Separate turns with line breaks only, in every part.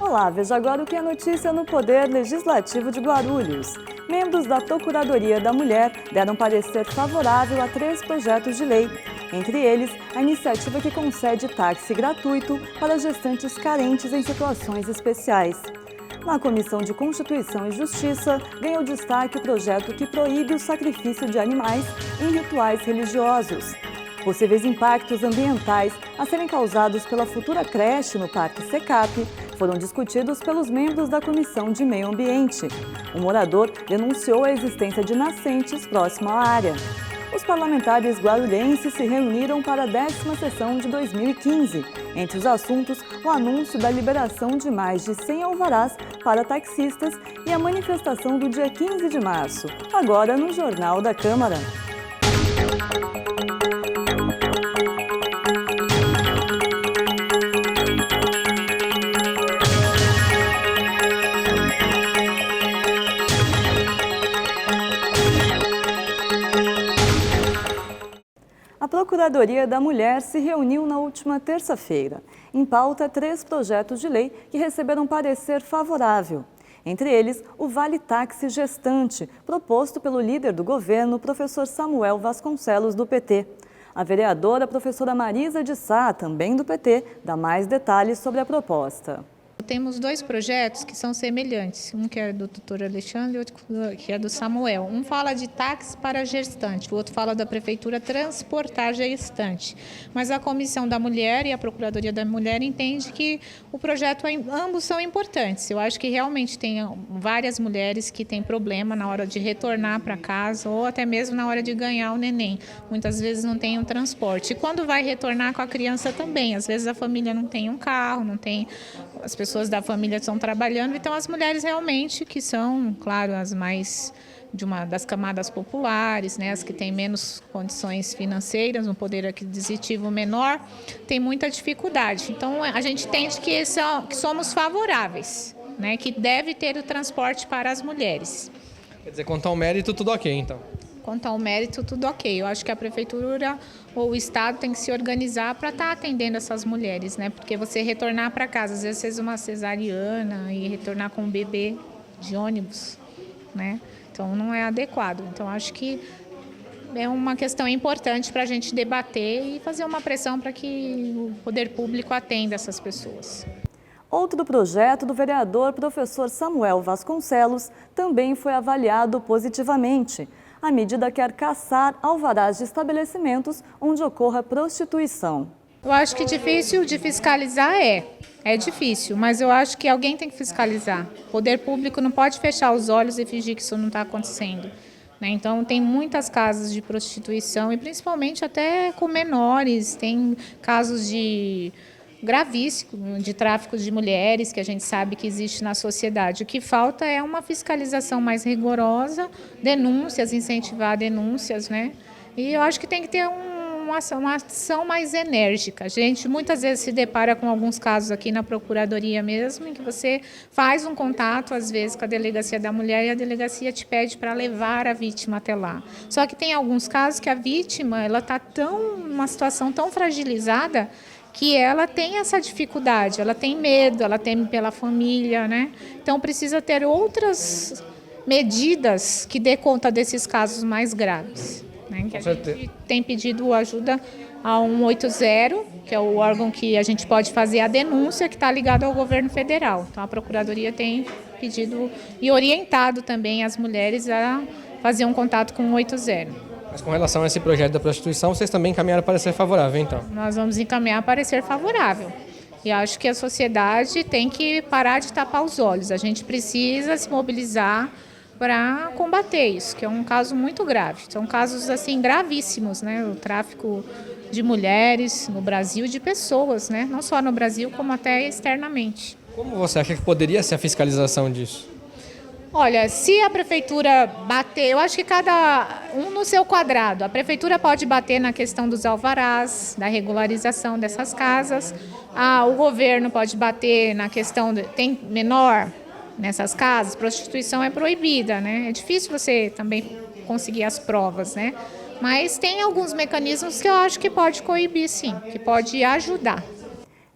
Olá, veja agora o que é notícia no Poder Legislativo de Guarulhos. Membros da Procuradoria da Mulher deram parecer favorável a 3 projetos de lei. Entre eles, a iniciativa que concede táxi gratuito para gestantes carentes em situações especiais. Na Comissão de Constituição e Justiça, ganhou destaque o projeto que proíbe o sacrifício de animais em rituais religiosos. Possíveis impactos ambientais a serem causados pela futura creche no Parque Secap foram discutidos pelos membros da Comissão de Meio Ambiente. O morador denunciou a existência de nascentes próximo à área. Os parlamentares guarulhenses se reuniram para a 10ª sessão de 2015. Entre os assuntos, o anúncio da liberação de mais de 100 alvarás para taxistas e a manifestação do dia 15 de março. Agora no Jornal da Câmara. A Procuradoria da Mulher se reuniu na última terça-feira. Em pauta, 3 projetos de lei que receberam parecer favorável. Entre eles, o Vale Táxi Gestante, proposto pelo líder do governo, professor Samuel Vasconcelos, do PT. A vereadora, professora Marisa de Sá, também do PT, dá mais detalhes sobre a proposta.
Temos 2 projetos que são semelhantes, um que é do doutor Alexandre e outro que é do Samuel. Um fala de táxi para gestante, o outro fala da prefeitura transportar gestante. Mas a Comissão da Mulher e a Procuradoria da Mulher entende que o projeto, ambos são importantes. Eu acho que realmente tem várias mulheres que têm problema na hora de retornar para casa ou até mesmo na hora de ganhar o neném. Muitas vezes não tem um transporte. E quando vai retornar com a criança também, às vezes a família não tem um carro, não tem... As pessoas da família estão trabalhando, então as mulheres realmente, que são, claro, as mais das camadas populares, né, as que têm menos condições financeiras, um poder aquisitivo menor, tem muita dificuldade. Então a gente entende que somos favoráveis, né, que deve ter o transporte para as mulheres.
Quer dizer, quanto ao mérito, tudo ok, então?
Quanto ao mérito, tudo ok. Eu acho que a prefeitura ou o Estado tem que se organizar para estar atendendo essas mulheres, né? Porque você retornar para casa, às vezes fez uma cesariana e retornar com um bebê de ônibus, né? Então não é adequado. Então acho que é uma questão importante para a gente debater e fazer uma pressão para que o poder público atenda essas pessoas.
Outro projeto do vereador professor Samuel Vasconcelos também foi avaliado positivamente. A medida quer caçar alvarás de estabelecimentos onde ocorra prostituição.
Eu acho que difícil de fiscalizar é difícil, mas eu acho que alguém tem que fiscalizar. O poder público não pode fechar os olhos e fingir que isso não está acontecendo, né? Então tem muitas casas de prostituição e principalmente até com menores, tem casos gravíssimo de tráfico de mulheres, que a gente sabe que existe na sociedade. O que falta é uma fiscalização mais rigorosa, denúncias, incentivar denúncias, né? E eu acho que tem que ter uma ação mais enérgica. A gente muitas vezes se depara com alguns casos aqui na Procuradoria mesmo, em que você faz um contato, às vezes, com a Delegacia da Mulher e a delegacia te pede para levar a vítima até lá. Só que tem alguns casos que a vítima está numa situação tão fragilizada que ela tem essa dificuldade, ela tem medo, ela teme pela família, né? Então precisa ter outras medidas que dê conta desses casos mais graves, né? Que a gente tem pedido ajuda ao 180, que é o órgão que a gente pode fazer a denúncia, que está ligado ao governo federal. Então a Procuradoria tem pedido e orientado também as mulheres a fazer um contato com o 180.
Mas com relação a esse projeto da prostituição, vocês também encaminharam para ser favorável, então?
Nós vamos encaminhar para ser favorável. E acho que a sociedade tem que parar de tapar os olhos. A gente precisa se mobilizar para combater isso, que é um caso muito grave. São casos assim gravíssimos, né? O tráfico de mulheres no Brasil, de pessoas, né? Não só no Brasil, como até externamente.
Como você acha que poderia ser a fiscalização disso?
Olha, se a prefeitura bater, eu acho que cada um no seu quadrado. A prefeitura pode bater na questão dos alvarás, da regularização dessas casas. O governo pode bater na questão tem menor nessas casas. Prostituição é proibida, né? É difícil você também conseguir as provas, né? Mas tem alguns mecanismos que eu acho que pode coibir, sim, que pode ajudar.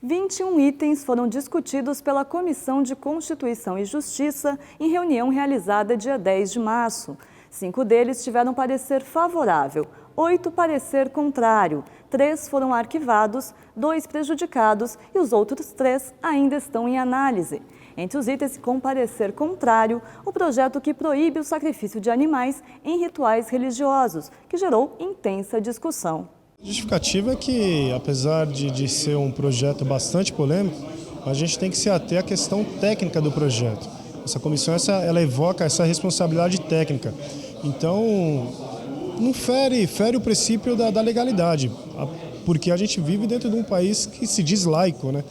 21 itens foram discutidos pela Comissão de Constituição e Justiça em reunião realizada dia 10 de março. 5 deles tiveram parecer favorável, 8 parecer contrário, 3 foram arquivados, 2 prejudicados e os outros 3 ainda estão em análise. Entre os itens com parecer contrário, o projeto que proíbe o sacrifício de animais em rituais religiosos, que gerou intensa discussão.
A justificativa é que, apesar de ser um projeto bastante polêmico, a gente tem que se ater à questão técnica do projeto. Essa comissão ela evoca essa responsabilidade técnica. Então, não fere o princípio da legalidade, porque a gente vive dentro de um país que se diz laico, né?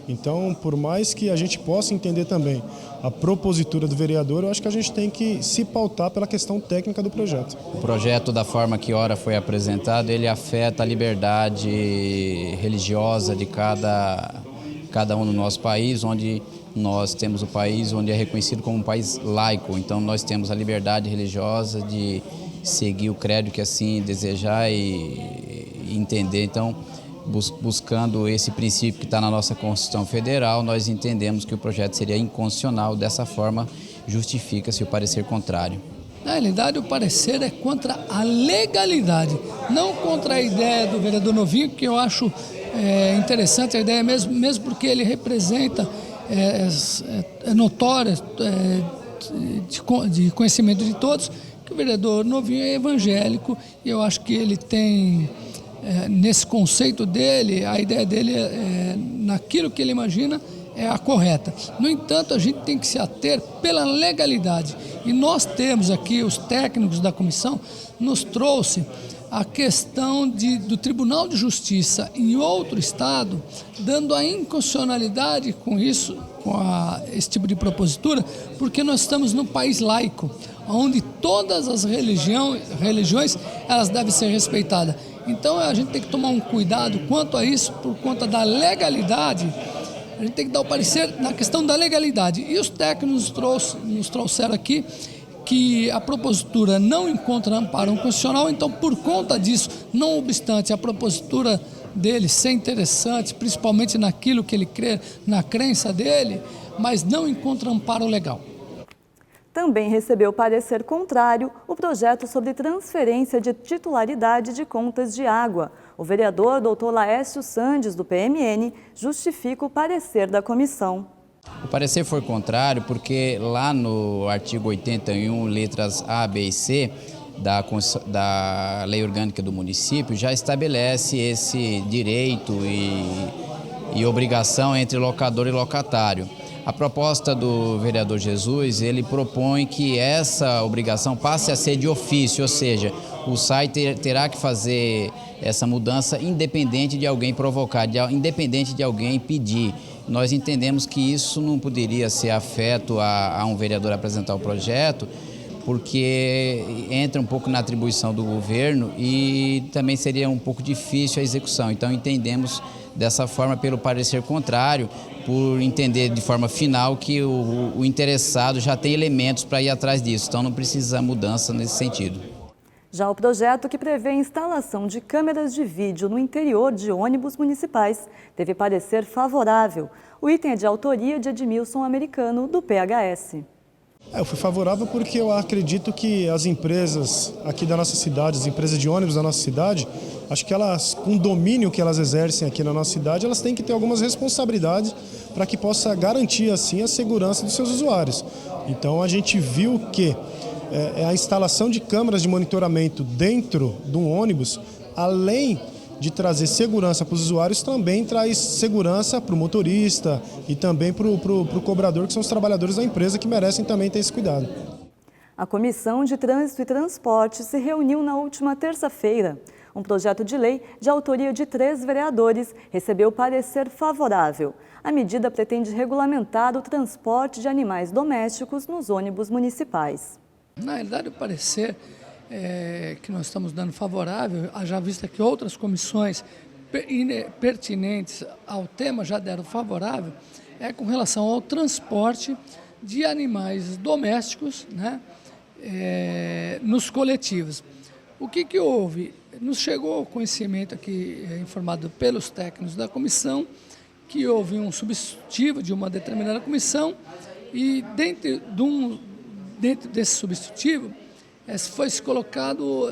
Então, por mais que a gente possa entender também a propositura do vereador, eu acho que a gente tem que se pautar pela questão técnica do projeto.
O projeto, da forma que ora foi apresentado, ele afeta a liberdade religiosa de cada um no nosso país, onde nós temos o país onde é reconhecido como um país laico. Então, nós temos a liberdade religiosa de seguir o credo que assim desejar e entender. Então, buscando esse princípio que está na nossa Constituição Federal, nós entendemos que o projeto seria inconstitucional. Dessa forma, justifica-se o parecer contrário.
Na realidade, o parecer é contra a legalidade, não contra a ideia do vereador Novinho, que eu acho interessante a ideia mesmo porque ele representa, é notória, de conhecimento de todos, que o vereador Novinho é evangélico e eu acho que ele tem... nesse conceito dele, a ideia dele naquilo que ele imagina é a correta. No entanto, a gente tem que se ater pela legalidade. E nós temos aqui, os técnicos da comissão, nos trouxe a questão do Tribunal de Justiça em outro estado, dando a inconstitucionalidade com isso, esse tipo de propositura, porque nós estamos num país laico, onde todas as religiões elas devem ser respeitadas. Então a gente tem que tomar um cuidado quanto a isso, por conta da legalidade. A gente tem que dar o parecer na questão da legalidade. E os técnicos nos trouxeram aqui que a propositura não encontra amparo constitucional, então por conta disso, não obstante a propositura dele ser interessante, principalmente naquilo que ele crê, na crença dele, mas não encontra amparo legal.
Também recebeu parecer contrário o projeto sobre transferência de titularidade de contas de água. O vereador Dr. Laércio Sandes, do PMN, justifica o parecer da comissão.
O parecer foi contrário porque lá no artigo 81, letras A, B e C, da Lei Orgânica do Município, já estabelece esse direito e obrigação entre locador e locatário. A proposta do vereador Jesus, ele propõe que essa obrigação passe a ser de ofício, ou seja, o site terá que fazer essa mudança independente de alguém provocar, independente de alguém pedir. Nós entendemos que isso não poderia ser afeto a um vereador apresentar o projeto, porque entra um pouco na atribuição do governo e também seria um pouco difícil a execução. Então entendemos dessa forma pelo parecer contrário, por entender de forma final que o interessado já tem elementos para ir atrás disso, então não precisa mudança nesse sentido.
Já o projeto que prevê a instalação de câmeras de vídeo no interior de ônibus municipais teve parecer favorável. O item é de autoria de Edmilson Americano, do PHS.
Eu fui favorável porque eu acredito que as empresas aqui da nossa cidade, as empresas de ônibus da nossa cidade, acho que elas, com o domínio que elas exercem aqui na nossa cidade, elas têm que ter algumas responsabilidades para que possa garantir assim a segurança dos seus usuários. Então a gente viu que a instalação de câmeras de monitoramento dentro de um ônibus, além de trazer segurança para os usuários, também traz segurança para o motorista e também para o cobrador, que são os trabalhadores da empresa, que merecem também ter esse cuidado.
A Comissão de Trânsito e Transporte se reuniu na última terça-feira. Um projeto de lei de autoria de 3 vereadores recebeu parecer favorável. A medida pretende regulamentar o transporte de animais domésticos nos ônibus municipais.
Na realidade, o parecer que nós estamos dando favorável, haja vista que outras comissões pertinentes ao tema já deram favorável, é com relação ao transporte de animais domésticos, né, nos coletivos. O que houve? Nos chegou o conhecimento aqui, informado pelos técnicos da comissão, que houve um substitutivo de uma determinada comissão e dentro desse substitutivo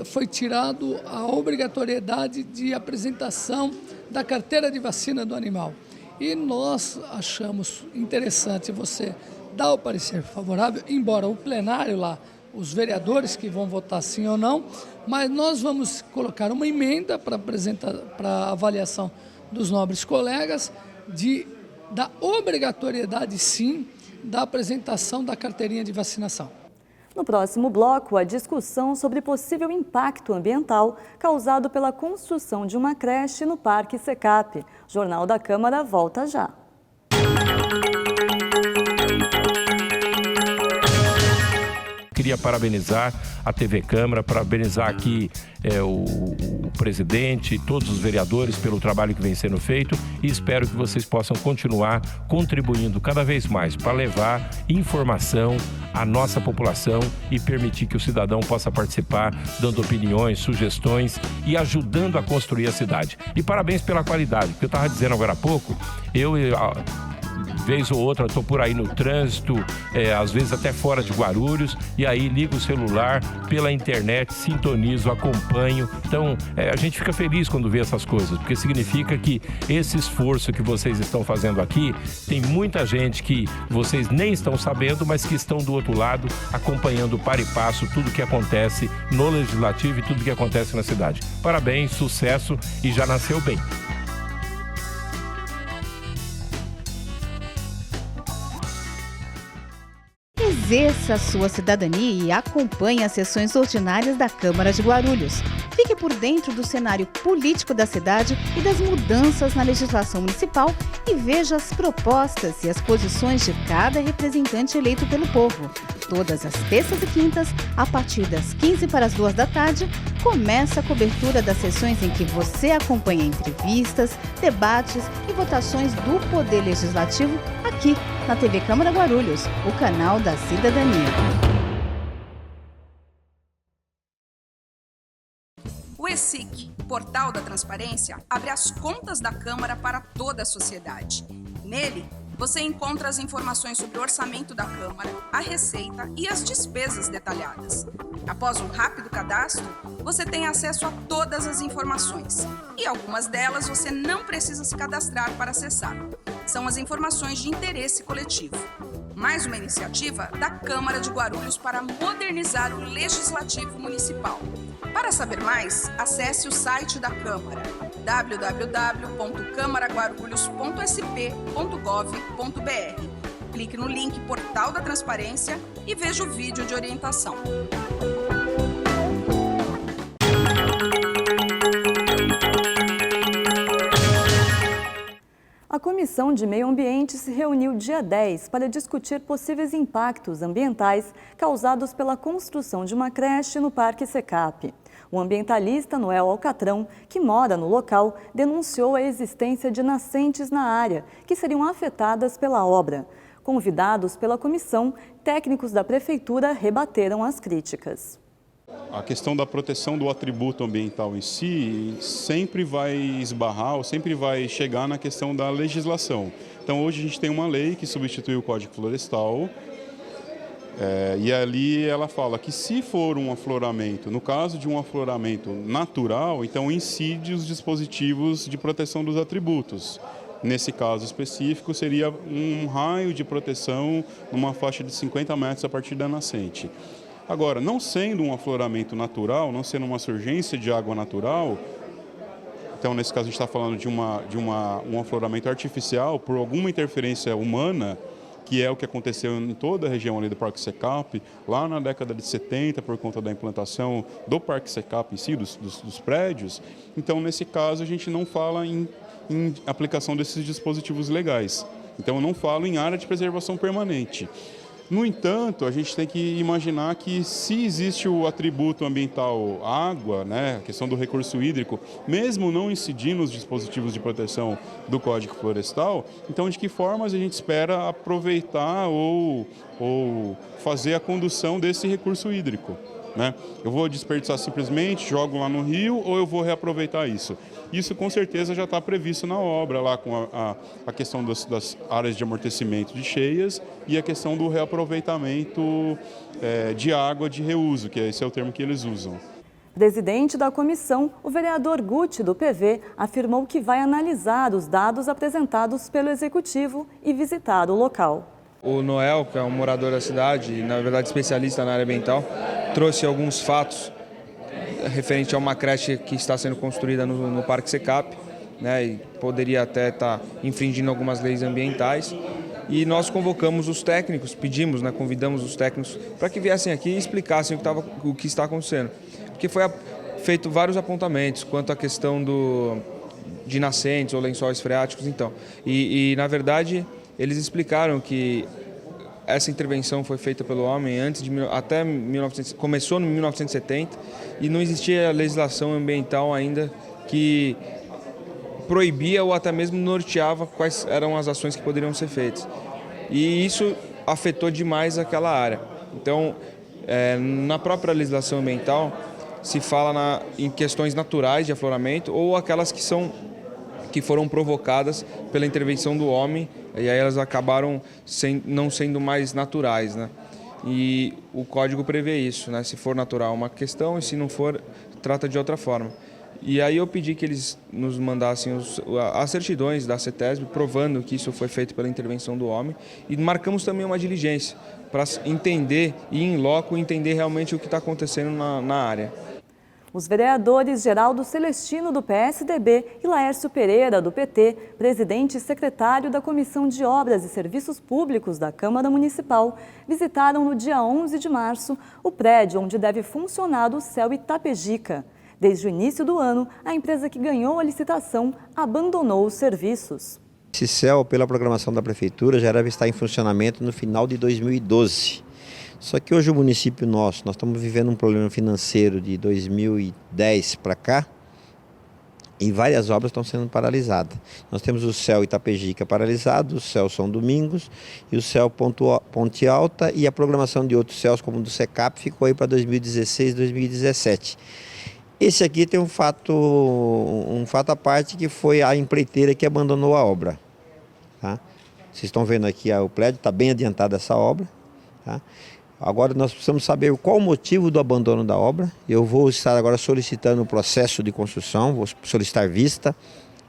foi tirado a obrigatoriedade de apresentação da carteira de vacina do animal. E nós achamos interessante você dar o parecer favorável, embora o plenário lá, os vereadores que vão votar sim ou não, mas nós vamos colocar uma emenda para avaliação dos nobres colegas da obrigatoriedade sim da apresentação da carteirinha de vacinação.
No próximo bloco, a discussão sobre possível impacto ambiental causado pela construção de uma creche no Parque Secap. O Jornal da Câmara volta já.
Queria parabenizar a TV Câmara, parabenizar aqui o presidente e todos os vereadores pelo trabalho que vem sendo feito e espero que vocês possam continuar contribuindo cada vez mais para levar informação à nossa população e permitir que o cidadão possa participar, dando opiniões, sugestões e ajudando a construir a cidade. E parabéns pela qualidade, porque eu estava dizendo agora há pouco, vez ou outra, estou por aí no trânsito, às vezes até fora de Guarulhos, e aí ligo o celular pela internet, sintonizo, acompanho. Então, a gente fica feliz quando vê essas coisas, porque significa que esse esforço que vocês estão fazendo aqui, tem muita gente que vocês nem estão sabendo, mas que estão do outro lado, acompanhando para e passo tudo que acontece no Legislativo e tudo que acontece na cidade. Parabéns, sucesso e já nasceu bem.
Exerça a sua cidadania e acompanhe as sessões ordinárias da Câmara de Guarulhos. Fique por dentro do cenário político da cidade e das mudanças na legislação municipal e veja as propostas e as posições de cada representante eleito pelo povo. Todas as terças e quintas, a partir das 15 para as 2 da tarde, começa a cobertura das sessões em que você acompanha entrevistas, debates e votações do Poder Legislativo aqui na TV Câmara Guarulhos, o canal da cidadania.
O ESIC, Portal da Transparência, abre as contas da Câmara para toda a sociedade. Nele, você encontra as informações sobre o orçamento da Câmara, a receita e as despesas detalhadas. Após um rápido cadastro, você tem acesso a todas as informações. E algumas delas você não precisa se cadastrar para acessar. São as informações de interesse coletivo. Mais uma iniciativa da Câmara de Guarulhos para modernizar o Legislativo Municipal. Para saber mais, acesse o site da Câmara, www.câmaraguarulhos.sp.gov.br. Clique no link Portal da Transparência e veja o vídeo de orientação.
A Comissão de Meio Ambiente se reuniu dia 10 para discutir possíveis impactos ambientais causados pela construção de uma creche no Parque Secap. O ambientalista Noel Alcatrão, que mora no local, denunciou a existência de nascentes na área, que seriam afetadas pela obra. Convidados pela comissão, técnicos da prefeitura rebateram as críticas.
A questão da proteção do atributo ambiental em si sempre vai esbarrar ou sempre vai chegar na questão da legislação. Então hoje a gente tem uma lei que substitui o Código Florestal e ali ela fala que se for um afloramento, no caso de um afloramento natural, então incide os dispositivos de proteção dos atributos. Nesse caso específico seria um raio de proteção numa faixa de 50 metros a partir da nascente. Agora, não sendo um afloramento natural, não sendo uma surgência de água natural, então nesse caso a gente está falando de um afloramento artificial por alguma interferência humana, que é o que aconteceu em toda a região ali do Parque Secap, lá na década de 70, por conta da implantação do Parque Secap em si, dos prédios. Então, nesse caso, a gente não fala em aplicação desses dispositivos legais. Então, eu não falo em área de preservação permanente. No entanto, a gente tem que imaginar que se existe o atributo ambiental água, né, a questão do recurso hídrico, mesmo não incidindo nos dispositivos de proteção do Código Florestal, então de que formas a gente espera aproveitar ou fazer a condução desse recurso hídrico? né? Eu vou desperdiçar simplesmente, jogo lá no rio, ou eu vou reaproveitar isso? Isso com certeza já está previsto na obra, lá com a questão das áreas de amortecimento de cheias e a questão do reaproveitamento de água de reuso, que esse é o termo que eles usam.
Presidente da comissão, o vereador Guti, do PV, afirmou que vai analisar os dados apresentados pelo Executivo e visitar o local.
O Noel, que é um morador da cidade e, na verdade, especialista na área ambiental, trouxe alguns fatos referente a uma creche que está sendo construída no Parque Secap, né, e poderia até estar infringindo algumas leis ambientais. E nós convocamos os técnicos, pedimos, né, convidamos os técnicos para que viessem aqui e explicassem o que está acontecendo. Porque foi feito vários apontamentos quanto à questão de nascentes ou lençóis freáticos. Então. E, na verdade, eles explicaram que essa intervenção foi feita pelo homem até 1900, começou em 1970 e não existia legislação ambiental ainda que proibia ou até mesmo norteava quais eram as ações que poderiam ser feitas. E isso afetou demais aquela área. Então, na própria legislação ambiental, se fala em questões naturais de afloramento ou aquelas que foram provocadas pela intervenção do homem, e aí elas acabaram não sendo mais naturais, né? E o código prevê isso, né? Se for natural uma questão e se não for, trata de outra forma. E aí eu pedi que eles nos mandassem as certidões da CETESB provando que isso foi feito pela intervenção do homem, e marcamos também uma diligência para entender e em loco entender realmente o que está acontecendo na área.
Os vereadores Geraldo Celestino, do PSDB, e Laércio Pereira, do PT, presidente e secretário da Comissão de Obras e Serviços Públicos da Câmara Municipal, visitaram no dia 11 de março o prédio onde deve funcionar o CEL Itapejica. Desde o início do ano, a empresa que ganhou a licitação abandonou os serviços.
Esse CEL, pela programação da Prefeitura, já deve estar em funcionamento no final de 2012. Só que hoje o município nós estamos vivendo um problema financeiro de 2010 para cá e várias obras estão sendo paralisadas. Nós temos o CEL Itapejica paralisado, o CEL São Domingos e o CEL Ponte Alta, e a programação de outros CELs, como o do Secap, ficou aí para 2016, 2017. Esse aqui tem um fato à parte, que foi a empreiteira que abandonou a obra. Tá? Vocês estão vendo aqui, o prédio está bem adiantado essa obra. Tá? Agora nós precisamos saber qual o motivo do abandono da obra. Eu vou estar agora solicitando o processo de construção, vou solicitar vista,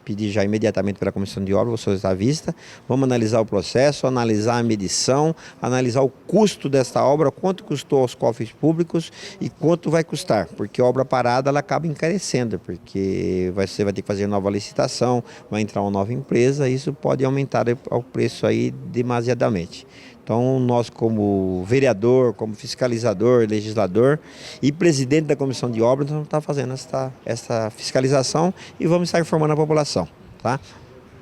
pedir já imediatamente para a comissão de obra, vou solicitar vista. Vamos analisar o processo, analisar a medição, analisar o custo desta obra, quanto custou aos cofres públicos e quanto vai custar, porque a obra parada ela acaba encarecendo, porque você vai ter que fazer nova licitação, vai entrar uma nova empresa, e isso pode aumentar o preço aí demasiadamente. Então, nós como vereador, como fiscalizador, legislador e presidente da comissão de obras, nós vamos estar fazendo essa fiscalização e vamos estar informando a população. Tá?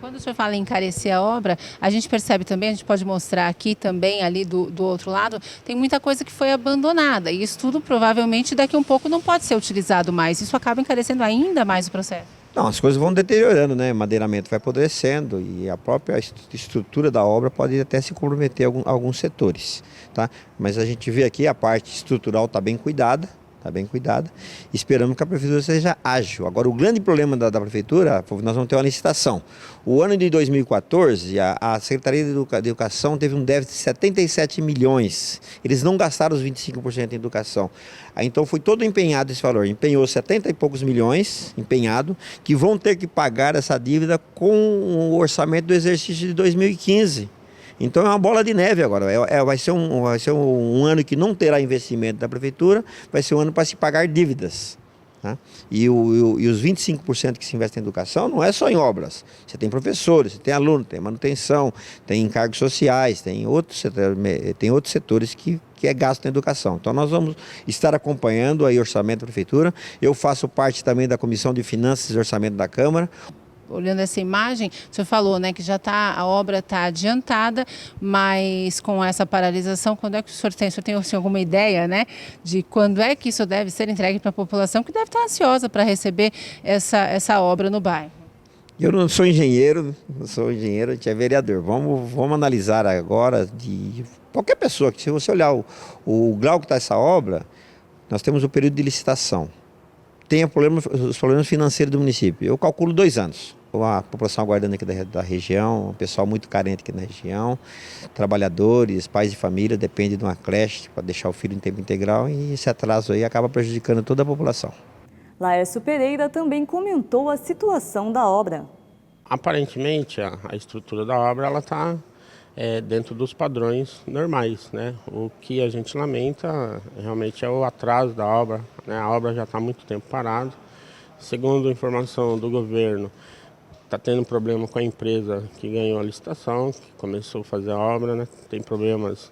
Quando o senhor fala em encarecer a obra, a gente percebe também, a gente pode mostrar aqui também, ali do outro lado, tem muita coisa que foi abandonada, e isso tudo provavelmente daqui a um pouco não pode ser utilizado mais. Isso acaba encarecendo ainda mais o processo.
Não, as coisas vão deteriorando, né? O madeiramento vai apodrecendo e a própria estrutura da obra pode até se comprometer alguns setores, tá? Mas a gente vê aqui a parte estrutural está bem cuidada. Está bem cuidada. Esperamos que a Prefeitura seja ágil. Agora, o grande problema da Prefeitura, nós vamos ter uma licitação. O ano de 2014, a Secretaria de Educação teve um déficit de 77 milhões. Eles não gastaram os 25% em educação. Então, foi todo empenhado esse valor. Empenhou 70 e poucos milhões, empenhado, que vão ter que pagar essa dívida com o orçamento do exercício de 2015. Então é uma bola de neve agora, vai ser um ano que não terá investimento da Prefeitura, vai ser um ano para se pagar dívidas. Tá? E os 25% que se investe em educação não é só em obras, você tem professores, você tem aluno, tem manutenção, tem encargos sociais, tem outros setores que é gasto em educação. Então nós vamos estar acompanhando aí o orçamento da Prefeitura, eu faço parte também da Comissão de Finanças e Orçamento da Câmara.
Olhando essa imagem, o senhor falou, né, que a obra está adiantada, mas com essa paralisação, quando é que o senhor tem alguma ideia, né, de quando é que isso deve ser entregue para a população, que deve estar ansiosa para receber essa obra no bairro?
Eu não sou engenheiro, a gente é vereador. Vamos analisar agora de qualquer pessoa, que se você olhar o grau que está essa obra, Nós temos o período de licitação. Tem os problemas financeiros do município. Eu calculo 2 anos. A população aguardando aqui da região, o pessoal muito carente aqui na região, trabalhadores, pais de família, depende de uma creche para deixar o filho em tempo integral e esse atraso aí acaba prejudicando toda a população.
Laércio Pereira também comentou a situação da obra.
Aparentemente, a estrutura da obra ela está dentro dos padrões normais, né? O que a gente lamenta realmente é o atraso da obra, né? A obra já está há muito tempo parada. Segundo a informação do governo, está tendo problema com a empresa que ganhou a licitação, que começou a fazer a obra, né? Tem problemas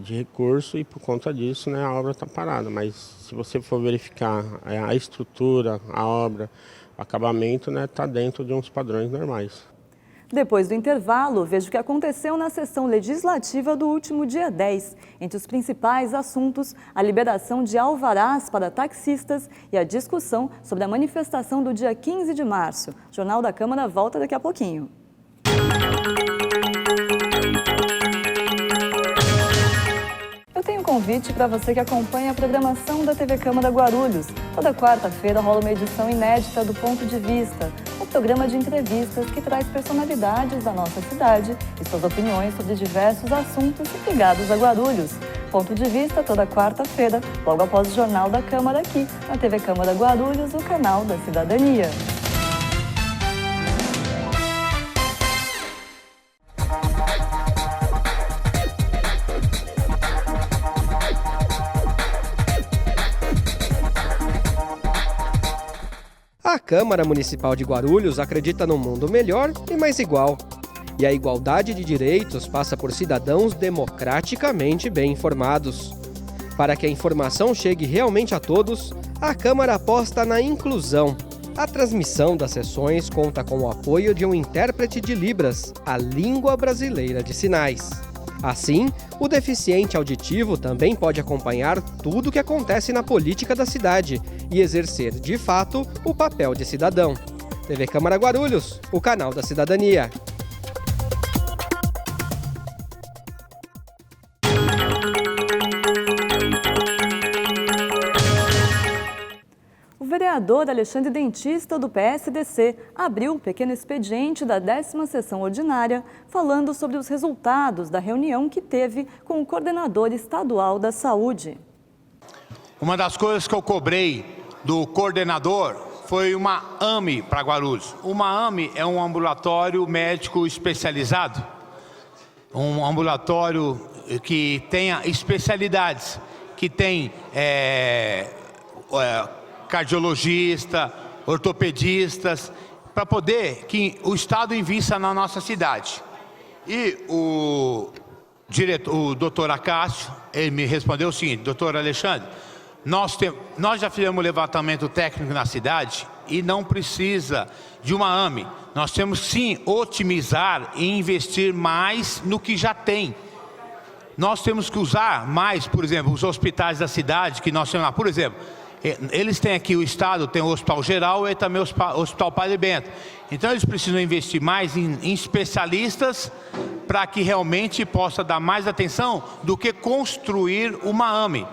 de recurso e por conta disso, né, a obra está parada. Mas se você for verificar a estrutura, a obra, o acabamento, né, está dentro de uns padrões normais.
Depois do intervalo, veja o que aconteceu na sessão legislativa do último dia 10. Entre os principais assuntos, a liberação de alvarás para taxistas e a discussão sobre a manifestação do dia 15 de março. O Jornal da Câmara volta daqui a pouquinho. Eu tenho um convite para você que acompanha a programação da TV Câmara Guarulhos. Toda quarta-feira rola uma edição inédita do Ponto de Vista, um programa de entrevistas que traz personalidades da nossa cidade e suas opiniões sobre diversos assuntos ligados a Guarulhos. Ponto de Vista toda quarta-feira, logo após o Jornal da Câmara aqui, na TV Câmara Guarulhos, o canal da Cidadania.
A Câmara Municipal de Guarulhos acredita num mundo melhor e mais igual. E a igualdade de direitos passa por cidadãos democraticamente bem informados. Para que a informação chegue realmente a todos, a Câmara aposta na inclusão. A transmissão das sessões conta com o apoio de um intérprete de Libras, a língua brasileira de sinais. Assim, o deficiente auditivo também pode acompanhar tudo o que acontece na política da cidade e exercer, de fato, o papel de cidadão. TV Câmara Guarulhos, o canal da cidadania.
O vereador Alexandre Dentista, do PSDC, abriu um pequeno expediente da 10ª sessão ordinária, falando sobre os resultados da reunião que teve com o coordenador estadual da saúde.
Uma das coisas que eu cobrei do coordenador foi uma AME para Guarulhos. Uma AME é um ambulatório médico especializado, um ambulatório que tenha especialidades, que tem cardiologista, ortopedistas, para poder que o Estado invista na nossa cidade. E o doutor Acácio, ele me respondeu o seguinte: doutor Alexandre, nós já fizemos um levantamento técnico na cidade e não precisa de uma AME. Nós temos sim otimizar e investir mais no que já tem. Nós temos que usar mais, por exemplo, os hospitais da cidade que nós temos lá. Por exemplo, eles têm aqui, o Estado tem o Hospital Geral e também o Hospital Padre Bento. Então eles precisam investir mais em especialistas para que realmente possa dar mais atenção do que construir uma AME.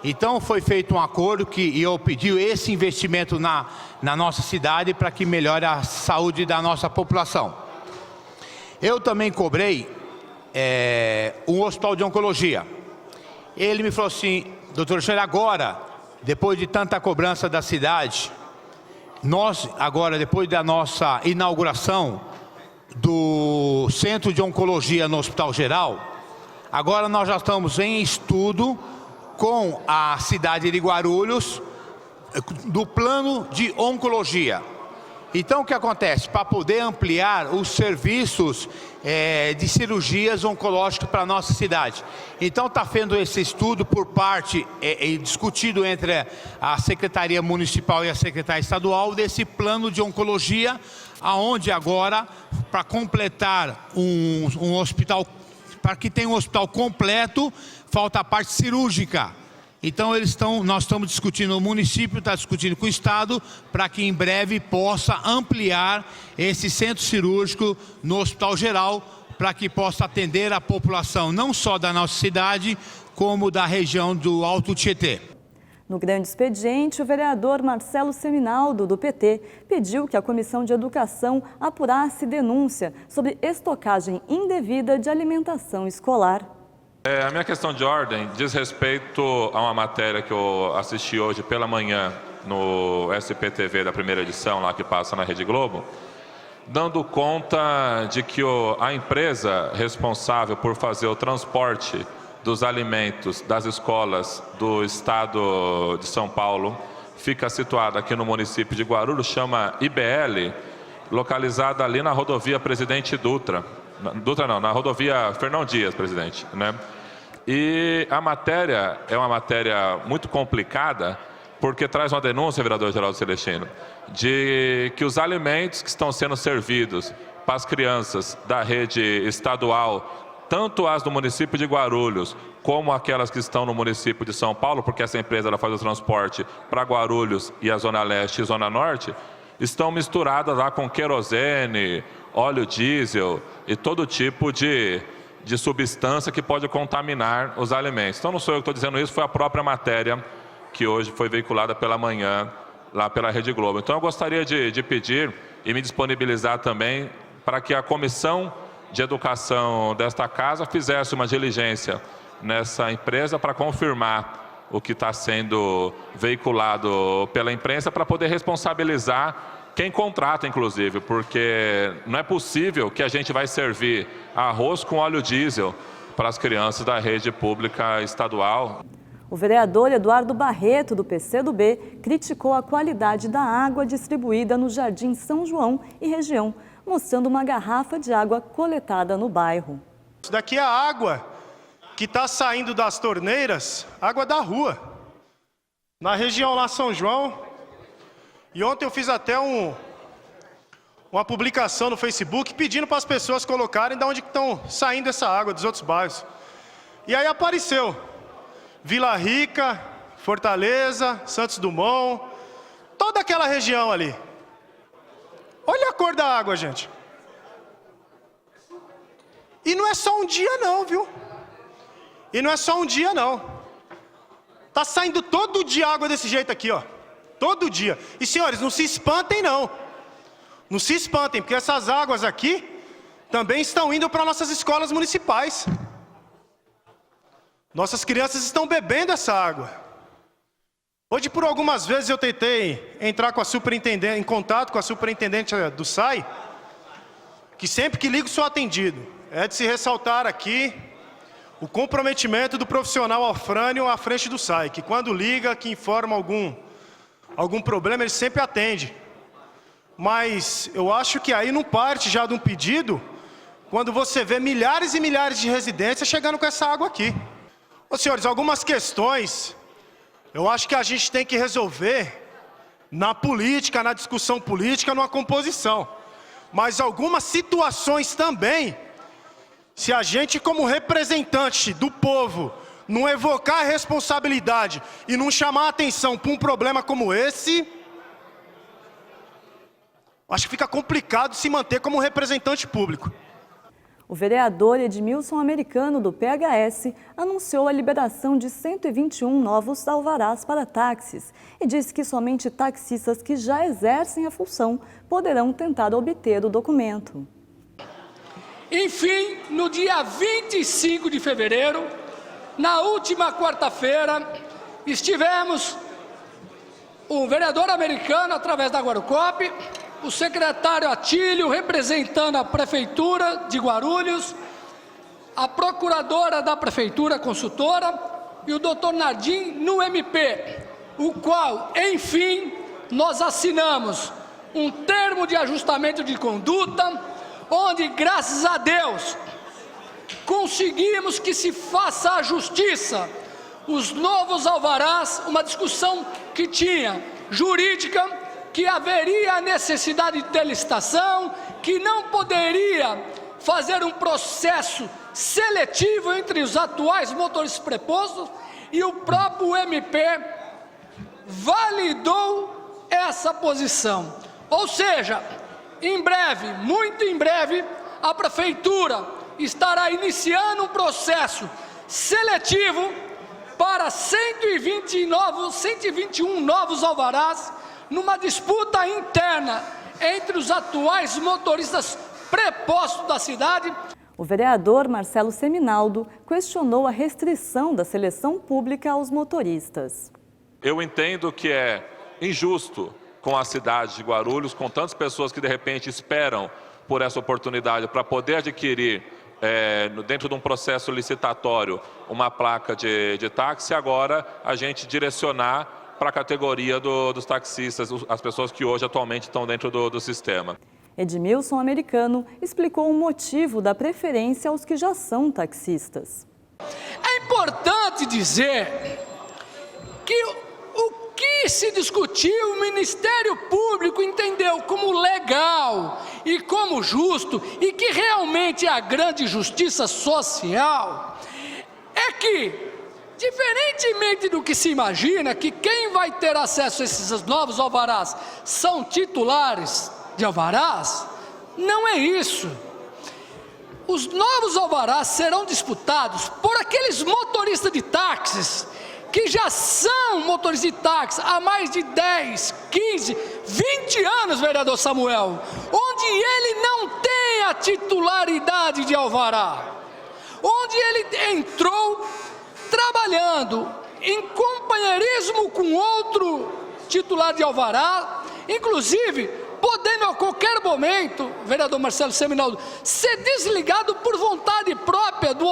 Então foi feito um acordo que eu pedi esse investimento na nossa cidade para que melhore a saúde da nossa população. Eu também cobrei um hospital de oncologia. Ele me falou assim: doutor Alexandre, agora, depois de tanta cobrança da cidade, nós agora, depois da nossa inauguração do Centro de Oncologia no Hospital Geral, agora nós já estamos em estudo com a cidade de Guarulhos do plano de oncologia. Então o que acontece? Para poder ampliar os serviços de cirurgias oncológicas para a nossa cidade. Então está sendo esse estudo por parte, discutido entre a Secretaria Municipal e a Secretaria Estadual, desse plano de oncologia, aonde agora, para completar um hospital, para que tenha um hospital completo, falta a parte cirúrgica. Então nós estamos discutindo, o município está discutindo com o Estado para que em breve possa ampliar esse centro cirúrgico no Hospital Geral, para que possa atender a população não só da nossa cidade, como da região do Alto Tietê.
No grande expediente, o vereador Marcelo Seminaldo, do PT, pediu que a Comissão de Educação apurasse denúncia sobre estocagem indevida de alimentação escolar.
A minha questão de ordem diz respeito a uma matéria que eu assisti hoje pela manhã no SPTV da primeira edição, lá que passa na Rede Globo, dando conta de que a empresa responsável por fazer o transporte dos alimentos das escolas do estado de São Paulo fica situada aqui no município de Guarulhos, chama IBL, localizada ali na rodovia Presidente Dutra. Na rodovia Fernão Dias, presidente, né? E a matéria é uma matéria muito complicada, porque traz uma denúncia, vereador Geraldo Celestino, de que os alimentos que estão sendo servidos para as crianças da rede estadual, tanto as do município de Guarulhos, como aquelas que estão no município de São Paulo, porque essa empresa ela faz o transporte para Guarulhos e a Zona Leste e Zona Norte, estão misturadas lá com querosene, óleo diesel e todo tipo de substância que pode contaminar os alimentos. Então não sou eu que estou dizendo isso, foi a própria matéria que hoje foi veiculada pela manhã lá pela Rede Globo. Então eu gostaria de pedir e me disponibilizar também para que a Comissão de Educação desta casa fizesse uma diligência nessa empresa para confirmar o que está sendo veiculado pela imprensa, para poder responsabilizar quem contrata, inclusive, porque não é possível que a gente vai servir arroz com óleo diesel para as crianças da rede pública estadual.
O vereador Eduardo Barreto, do PCdoB, criticou a qualidade da água distribuída no Jardim São João e região, mostrando uma garrafa de água coletada no bairro.
Isso daqui é a água que está saindo das torneiras, água da rua, na região lá São João. E ontem eu fiz até uma publicação no Facebook pedindo para as pessoas colocarem de onde estão saindo essa água dos outros bairros. E aí apareceu Vila Rica, Fortaleza, Santos Dumont, toda aquela região ali. Olha a cor da água, gente. E não é só um dia não, viu? E não é só um dia não. Tá saindo todo dia água desse jeito aqui, ó. Todo dia. E senhores, não se espantem não. Não se espantem, porque essas águas aqui também estão indo para nossas escolas municipais. Nossas crianças estão bebendo essa água. Hoje, por algumas vezes, eu tentei entrar com a superintendente, em contato com a superintendente do SAI, que sempre que ligo sou atendido. É de se ressaltar aqui o comprometimento do profissional Alfrânio à frente do SAI, que quando liga, que informa algum problema, ele sempre atende. Mas eu acho que aí não parte já de um pedido, quando você vê milhares e milhares de residências chegando com essa água aqui. Ô senhores, algumas questões eu acho que a gente tem que resolver na política, na discussão política, numa composição. Mas algumas situações também, se a gente como representante do povo não evocar a responsabilidade e não chamar a atenção para um problema como esse, acho que fica complicado se manter como representante público.
O vereador Edmilson Americano, do PHS, anunciou a liberação de 121 novos alvarás para táxis e disse que somente taxistas que já exercem a função poderão tentar obter o documento.
Enfim, no dia 25 de fevereiro, na última quarta-feira, estivemos o vereador Americano, através da Guarucop, o secretário Atílio, representando a Prefeitura de Guarulhos, a procuradora da Prefeitura, consultora, e o doutor Nardim no MP, o qual, enfim, nós assinamos um termo de ajustamento de conduta, onde, graças a Deus, conseguimos que se faça a justiça. Os novos alvarás, uma discussão que tinha jurídica, que haveria a necessidade de telicitação, que não poderia fazer um processo seletivo entre os atuais motoristas prepostos, e o próprio MP validou essa posição. Ou seja, em breve, muito em breve, a Prefeitura estará iniciando um processo seletivo para 121 novos alvarás numa disputa interna entre os atuais motoristas prepostos da cidade.
O vereador Marcelo Seminaldo questionou a restrição da seleção pública aos motoristas.
Eu entendo que é injusto com a cidade de Guarulhos, com tantas pessoas que de repente esperam por essa oportunidade para poder adquirir, dentro de um processo licitatório, uma placa de táxi, agora a gente direcionar para a categoria dos taxistas, as pessoas que hoje atualmente estão dentro do sistema.
Edmilson Americano explicou o motivo da preferência aos que já são taxistas.
É importante dizer que o que se discutiu, o Ministério Público entendeu como legal e como justo e que realmente é a grande justiça social, é que, diferentemente do que se imagina, que quem vai ter acesso a esses novos alvarás são titulares de alvarás, não é isso. Os novos alvarás serão disputados por aqueles motoristas de táxis que já são motoristas de táxi há mais de 10, 15, 20 anos, vereador Samuel, onde ele não tem a titularidade de alvará, onde ele entrou trabalhando em companheirismo com outro titular de alvará, inclusive podendo a qualquer momento, vereador Marcelo Seminaldo, ser desligado por vontade própria do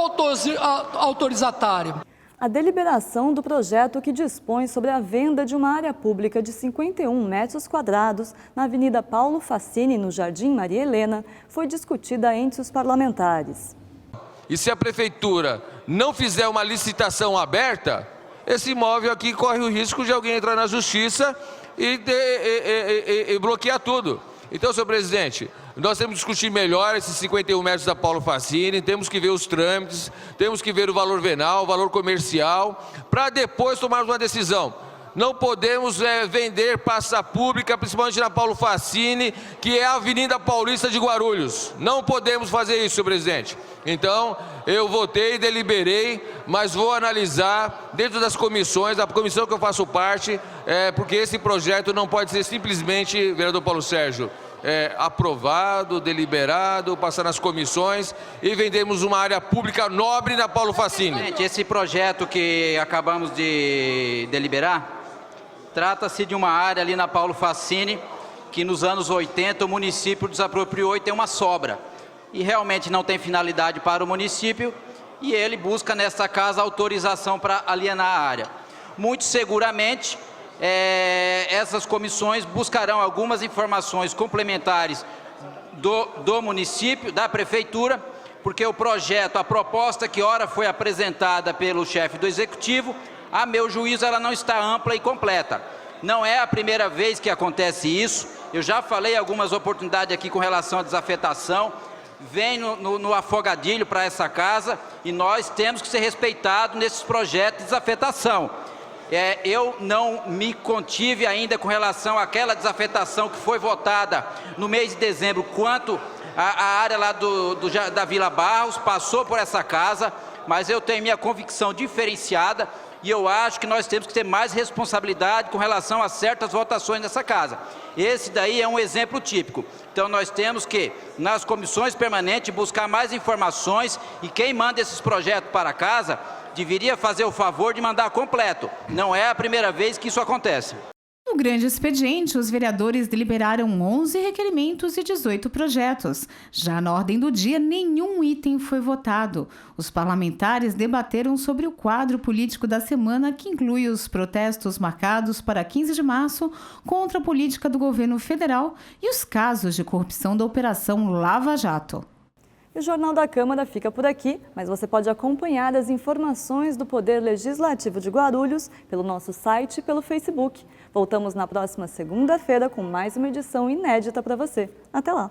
autorizatário.
A deliberação do projeto que dispõe sobre a venda de uma área pública de 51 metros quadrados na Avenida Paulo Facini, no Jardim Maria Helena, foi discutida entre os parlamentares.
E se a prefeitura não fizer uma licitação aberta, esse imóvel aqui corre o risco de alguém entrar na justiça e bloquear tudo. Então, senhor presidente, nós temos que discutir melhor esses 51 metros da Paulo Facini, temos que ver os trâmites, temos que ver o valor venal, o valor comercial, para depois tomarmos uma decisão. Não podemos vender praça pública, principalmente na Paulo Facini, que é a Avenida Paulista de Guarulhos. Não podemos fazer isso, senhor presidente. Então, eu votei, deliberei, mas vou analisar dentro das comissões, a comissão que eu faço parte, porque esse projeto não pode ser simplesmente, vereador Paulo Sérgio, aprovado, deliberado, passar nas comissões e vendemos uma área pública nobre na Paulo Facini.
Gente, esse projeto que acabamos de deliberar, trata-se de uma área ali na Paulo Facini, que nos anos 80 o município desapropriou e tem uma sobra. E realmente não tem finalidade para o município, e ele busca nessa casa autorização para alienar a área. Muito seguramente, essas comissões buscarão algumas informações complementares do município, da prefeitura, porque o projeto, a proposta que ora foi apresentada pelo chefe do executivo, a meu juízo ela não está ampla e completa. Não é a primeira vez que acontece isso, eu já falei algumas oportunidades aqui com relação à desafetação, vem no afogadilho para essa casa e nós temos que ser respeitados nesses projetos de desafetação. Eu não me contive ainda com relação àquela desafetação que foi votada no mês de dezembro, quanto a área lá da Vila Barros passou por essa casa, mas eu tenho minha convicção diferenciada e eu acho que nós temos que ter mais responsabilidade com relação a certas votações nessa casa. Esse daí é um exemplo típico. Então nós temos que, nas comissões permanentes, buscar mais informações e quem manda esses projetos para casa deveria fazer o favor de mandar completo. Não é a primeira vez que isso acontece.
No grande expediente, os vereadores deliberaram 11 requerimentos e 18 projetos. Já na ordem do dia, nenhum item foi votado. Os parlamentares debateram sobre o quadro político da semana, que inclui os protestos marcados para 15 de março contra a política do governo federal e os casos de corrupção da Operação Lava Jato.
E o Jornal da Câmara fica por aqui, mas você pode acompanhar as informações do Poder Legislativo de Guarulhos pelo nosso site e pelo Facebook. Voltamos na próxima segunda-feira com mais uma edição inédita para você. Até lá!